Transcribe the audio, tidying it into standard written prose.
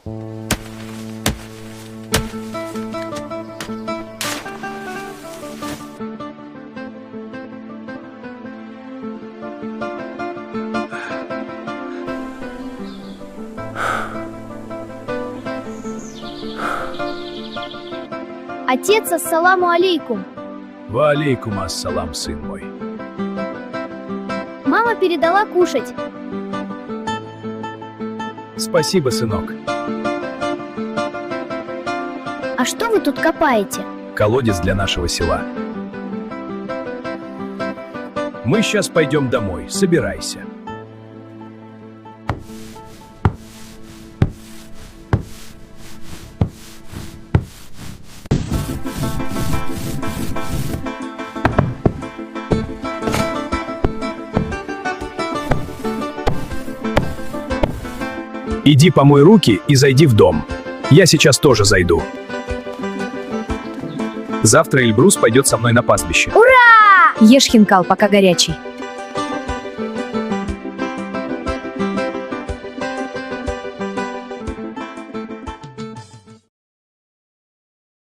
Отец, ассаламу алейкум. Ва алейкум ассалам, сын мой. Мама передала кушать. Спасибо, сынок. А что вы тут копаете? Колодец для нашего села. Мы сейчас пойдем домой, собирайся. Иди помой руки и зайди в дом. Я сейчас тоже зайду. Завтра Эльбрус пойдет со мной на пастбище. Ура! Ешь хинкал, пока горячий.